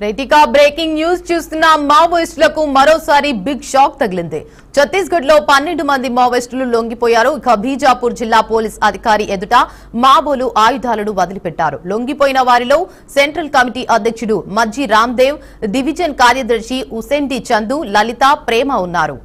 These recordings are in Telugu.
రైటికా బ్రేకింగ్ న్యూస్ చూస్తున్న మావోయిస్టులకు మరోసారి బిగ్ షాక్ తగిలింది. ఛత్తీస్గఢ్ లో 12 మంది మావోయిస్టులు లొంగిపోయారు. ఇక బీజాపూర్ జిల్లా పోలీస్ అధికారి ఎదుట మావోలు ఆయుధాలను వదిలిపెట్టారు. లొంగిపోయిన వారిలో సెంట్రల్ కమిటీ అధ్యక్షుడు మజ్జి రామ్దేవ్, డివిజన్ కార్యదర్శి ఉసెండి చందు, లలిత, ప్రేమ ఉన్నారు.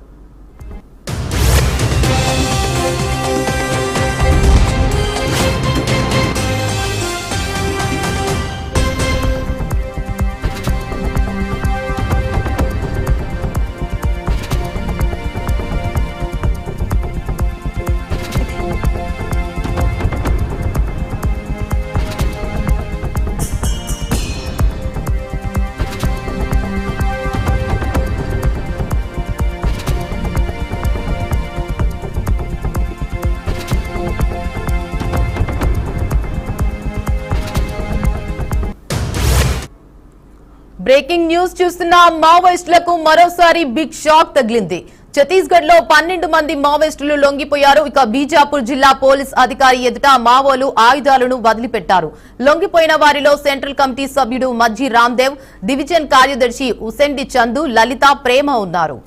బ్రేకింగ్ న్యూస్ చూస్తున్న మావోయిస్టులకు మరోసారి బిగ్ షాక్ తగిలింది. ఛత్తీస్గఢ్ లో 12 మంది మావోయిస్టులు లొంగిపోయారు. ఇక బీజాపూర్ జిల్లా పోలీస్ అధికారి ఎదుట మావోలు ఆయుధాలను వదిలిపెట్టారు. లొంగిపోయిన వారిలో సెంట్రల్ కమిటీ సభ్యుడు మజ్జి రామ్దేవ్, డివిజన్ కార్యదర్శి ఉసెండి చందు, లలిత, ప్రేమ ఉన్నారు.